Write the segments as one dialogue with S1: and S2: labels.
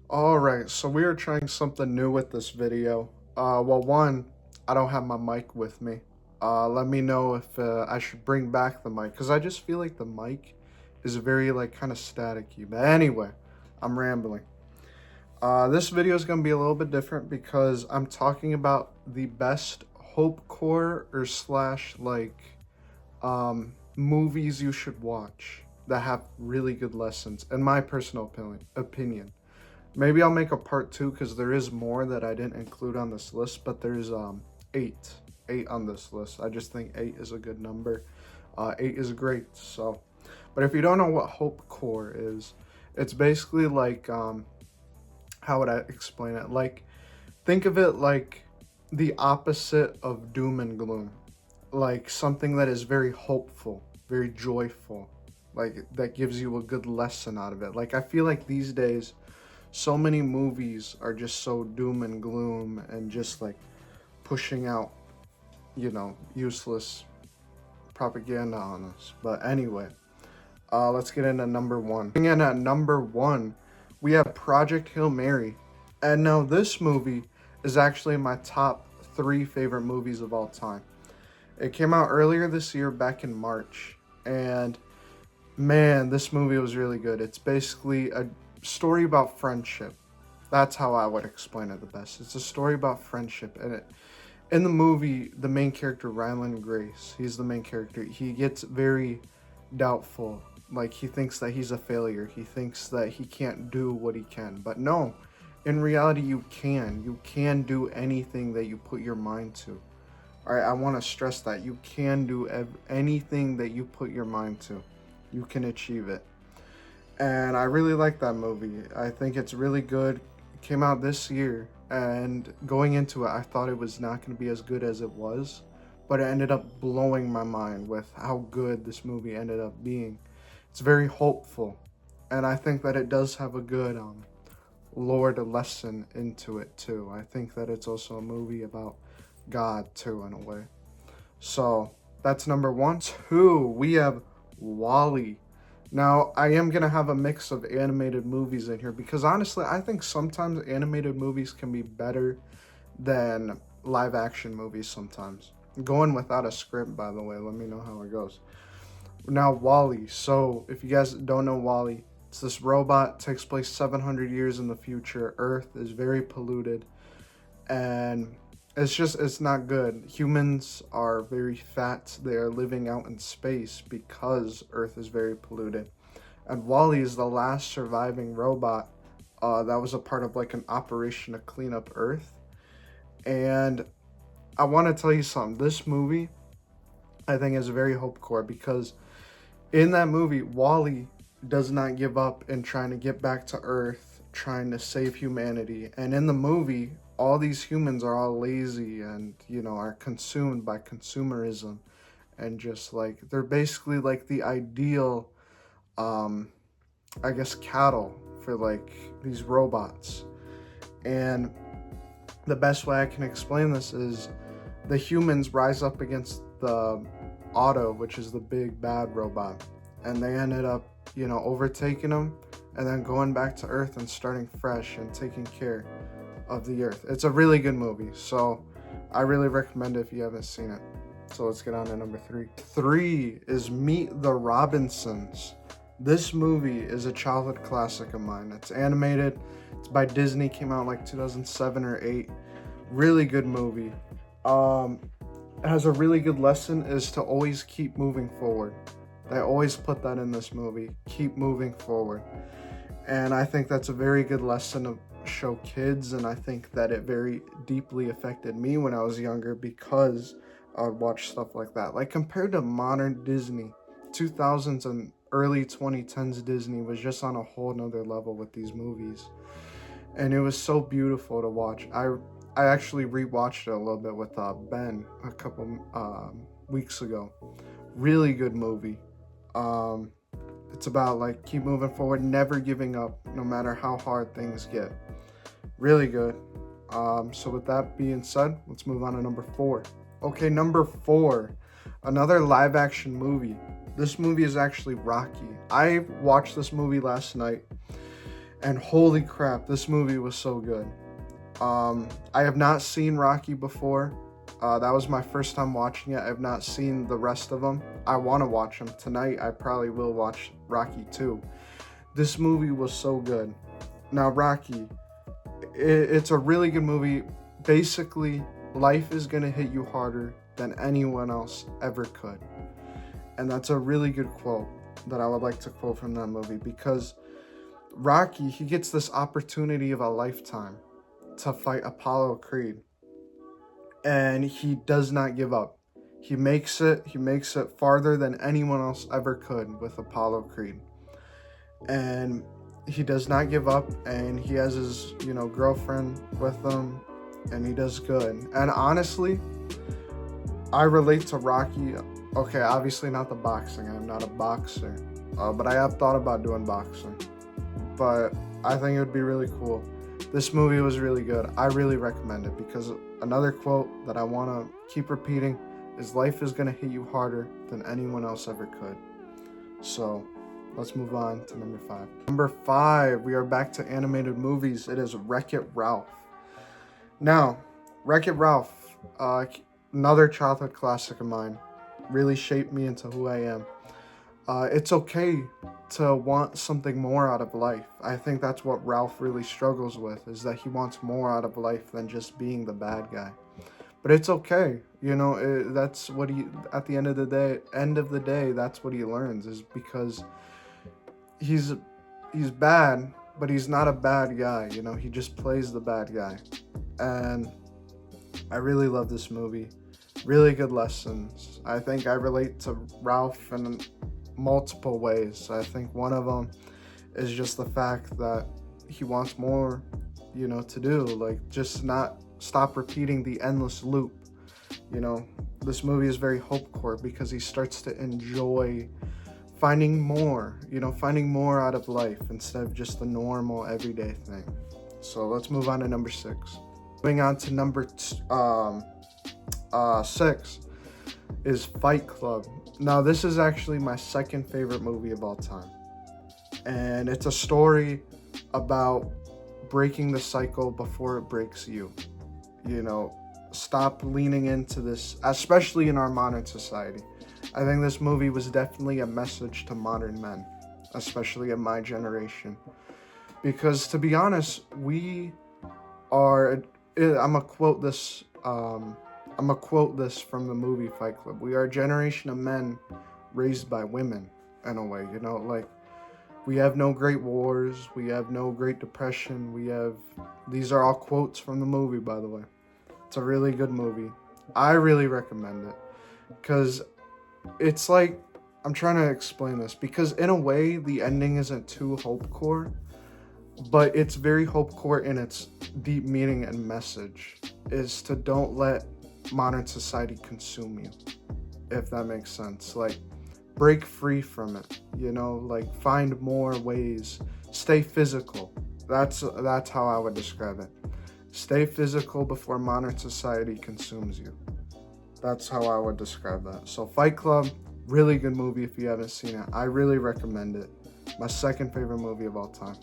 S1: Alright, so we are trying something new with this video. Well, one, I don't have my mic with me. Let me know if I should bring back the mic, because I just feel like the mic is very, like, kind of staticky. But anyway, I'm rambling. This video is going to be a little bit different because I'm talking about the best hopecore or slash, like, movies you should watch that have really good lessons, in my personal opinion. Maybe I'll make a part two because there is more that I didn't include on this list, but there's eight on this list. I just think eight is a good number. Eight is great. So, but if you don't know what Hope Core is, it's basically like how would I explain it? Like, think of it like the opposite of doom and gloom, like something that is very hopeful, very joyful, like that gives you a good lesson out of it. Like I feel like these days so many movies are just so doom and gloom and just like pushing out, useless propaganda on us. But anyway, let's get into number one. And at number one, we have Project Hail Mary. And now this movie is actually my top three favorite movies of all time. It came out earlier this year, back in March. And man, this movie was really good. It's basically a story about friendship. That's how I would explain it the best. It's a story about friendship, and in the movie, the main character Ryland Grace, he's the main character. He gets very doubtful. Like he thinks that he's a failure. He thinks that he can't do what he can. But no, in reality, you can. You can do anything that you put your mind to. All right, I want to stress that you can do anything that you put your mind to. You can achieve it. And I really like that movie. I think it's really good. It came out this year, and going into it, I thought it was not going to be as good as it was, but it ended up blowing my mind with how good this movie ended up being. It's very hopeful, and I think that it does have a good Lord lesson into it too. I think that it's also a movie about God too, in a way. So that's number one. Two, we have Wally. Now, I am going to have a mix of animated movies in here because honestly, I think sometimes animated movies can be better than live action movies sometimes. Going without a script, by the way, let me know how it goes. Now, Wally. So, if you guys don't know Wally, it's this robot, takes place 700 years in the future. Earth is very polluted, and it's not good. Humans are very fat. They are living out in space because Earth is very polluted. And Wally is the last surviving robot that was a part of like an operation to clean up Earth. And I want to tell you something. This movie, I think, is very hopecore because in that movie, Wally does not give up in trying to get back to Earth, trying to save humanity. And in the movie, all these humans are all lazy and, are consumed by consumerism. And just like, they're basically like the ideal, I guess, cattle for like these robots. And the best way I can explain this is the humans rise up against the Auto, which is the big bad robot. And they ended up, overtaking them and then going back to Earth and starting fresh and taking care of the Earth. It's a really good movie, so I really recommend it if you haven't seen it. So let's get on to number three. Three is Meet the Robinsons. This movie is a childhood classic of mine. It's animated. It's by Disney. Came out like 2007 or 8. Really good movie. It has a really good lesson is to always keep moving forward. They always put that in this movie. Keep moving forward. And I think that's a very good lesson to show kids, and I think that it very deeply affected me when I was younger because I would watch stuff like that. Like compared to modern Disney, 2000s and early 2010s Disney was just on a whole nother level with these movies. And it was so beautiful to watch. I actually rewatched it a little bit with Ben a couple weeks ago. Really good movie. It's about like keep moving forward, never giving up, no matter how hard things get. Really good. So with that being said, let's move on to number four. Okay, number four, another live action movie. This movie is actually Rocky. I watched this movie last night, And holy crap, this movie was so good. I have not seen Rocky before. That was my first time watching it. I have not seen the rest of them. I want to watch them. Tonight, I probably will watch Rocky 2. This movie was so good. Now, Rocky, it's a really good movie. Basically, life is going to hit you harder than anyone else ever could. And that's a really good quote that I would like to quote from that movie, because Rocky, he gets this opportunity of a lifetime to fight Apollo Creed, and he does not give up. He makes it farther than anyone else ever could with Apollo Creed. And he does not give up, and he has his, girlfriend with him, and he does good. And honestly, I relate to Rocky. Okay, obviously not the boxing. I'm not a boxer, but I have thought about doing boxing. But I think it would be really cool. This movie was really good. I really recommend it, because another quote that I want to keep repeating is, life is going to hit you harder than anyone else ever could. So let's move on to number 5. Number 5, we are back to animated movies. It is Wreck-It Ralph. Now, Wreck-It Ralph, another childhood classic of mine, really shaped me into who I am. It's okay to want something more out of life. I think that's what Ralph really struggles with, is that he wants more out of life than just being the bad guy. But it's okay, that's what at the end of the day, that's what he learns, is because he's bad, but he's not a bad guy, he just plays the bad guy. And I really love this movie. Really good lessons. I think I relate to Ralph in multiple ways. I think one of them is just the fact that he wants more, to do. Like, just not stop repeating the endless loop. This movie is very hopecore, because he starts to enjoy finding more out of life instead of just the normal everyday thing. So let's move on to number 6. Moving on to number 6 is Fight Club. Now, this is actually my second favorite movie of all time. And it's a story about breaking the cycle before it breaks you. Stop leaning into this, especially in our modern society. I think this movie was definitely a message to modern men, especially in my generation. Because, to be honest, we are... I'm gonna quote this from the movie Fight Club. We are a generation of men raised by women, in a way, like, we have no great wars, we have no great depression, these are all quotes from the movie, by the way. It's a really good movie. I really recommend it, because it's like, I'm trying to explain this, because in a way, the ending isn't too hopecore, but it's very hopecore in its deep meaning and message, is to don't let modern society consume you, if that makes sense. Like, break free from it, like, find more ways, stay physical. That's how I would describe it. Stay physical before modern society consumes you. That's how I would describe that. So Fight Club, really good movie if you haven't seen it. I really recommend it. My second favorite movie of all time.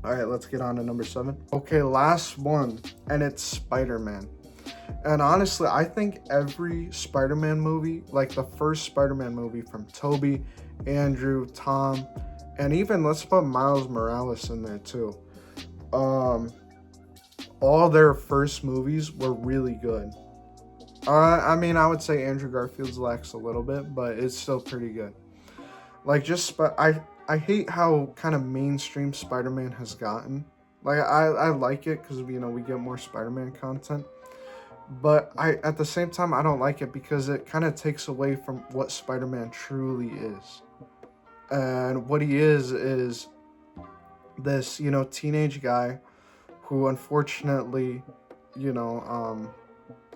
S1: All right, let's get on to number 7. Okay, last one, and it's Spider-Man. And honestly, I think every Spider-Man movie, like the first Spider-Man movie from Tobey, Andrew, Tom, and even let's put Miles Morales in there too. All their first movies were really good. I would say Andrew Garfield's lacks a little bit, but it's still pretty good. Like, I hate how kind of mainstream Spider-Man has gotten. Like, I like it because, we get more Spider-Man content. But at the same time, I don't like it because it kind of takes away from what Spider-Man truly is. And what he is this, teenage guy who unfortunately,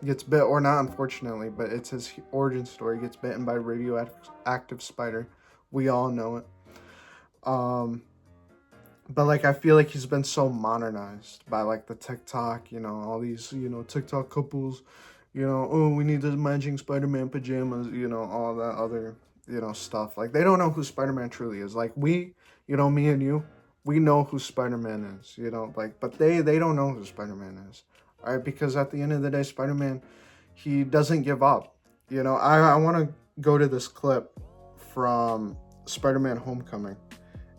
S1: gets bit, or not unfortunately, but it's his origin story. He gets bitten by a radioactive spider. We all know it. But, like, I feel like he's been so modernized by, like, the TikTok, all these, TikTok couples, oh, we need the matching Spider-Man pajamas, all that other, stuff. Like, they don't know who Spider-Man truly is. Like, me and you, we know who Spider-Man is, you know, like, but they don't know who Spider-Man is, all right? Because at the end of the day, Spider-Man, he doesn't give up. You know, I want to go to this clip from Spider-Man Homecoming.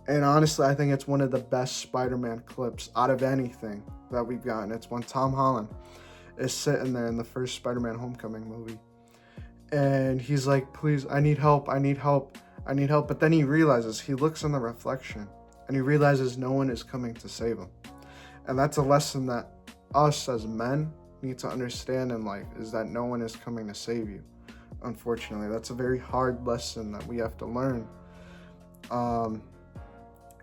S1: And honestly, I think it's one of the best Spider-Man clips out of anything that we've gotten. It's when Tom Holland is sitting there in the first Spider-Man Homecoming movie. And he's like, please, I need help, I need help, I need help. But then he realizes, he looks in the reflection, and he realizes no one is coming to save him. And that's a lesson that us as men need to understand in life, is that no one is coming to save you. Unfortunately, that's a very hard lesson that we have to learn.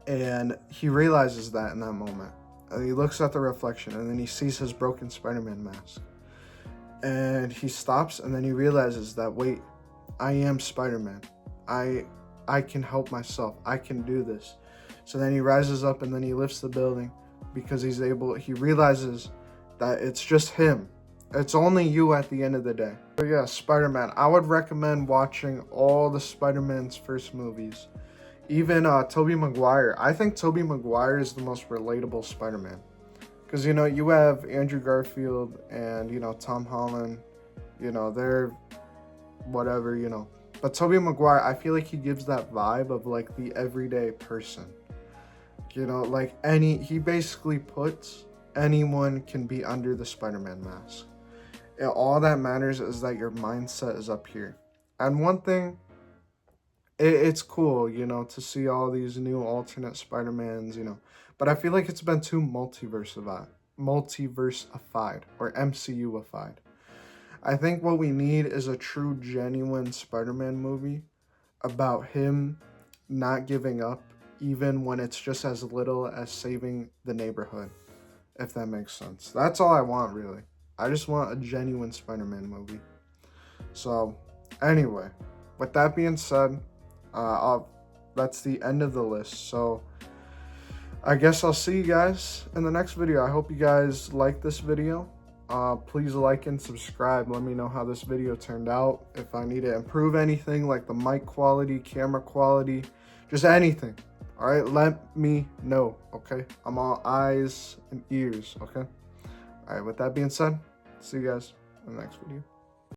S1: And he realizes that in that moment. And he looks at the reflection, and then he sees his broken Spider-Man mask. And he stops, and then he realizes that, wait, I am Spider-Man. I can help myself. I can do this. So then he rises up, and then he lifts the building, because he realizes that it's just him. It's only you at the end of the day. But yeah, Spider-Man. I would recommend watching all the Spider-Man's first movies. Even Tobey Maguire. I think Tobey Maguire is the most relatable Spider-Man. Because, you know, you have Andrew Garfield and, you know, Tom Holland. You know, they're whatever, you know. But Tobey Maguire, I feel like he gives that vibe of, like, the everyday person. You know, like, he basically puts anyone can be under the Spider-Man mask. And all that matters is that your mindset is up here. And one thing, it's cool, you know, to see all these new alternate Spider-Mans, you know. But I feel like it's been too multiversified or MCU-ified. I think what we need is a true, genuine Spider-Man movie about him not giving up, even when it's just as little as saving the neighborhood, if that makes sense. That's all I want, really. I just want a genuine Spider-Man movie. So, anyway, with that being said, that's the end of the list. So, I guess I'll see you guys in the next video. I hope you guys like this video. Please like and subscribe. Let me know how this video turned out. If I need to improve anything, like the mic quality, camera quality, just anything. All right, let me know, okay? I'm all eyes and ears, okay? All right, with that being said, see you guys in the next video.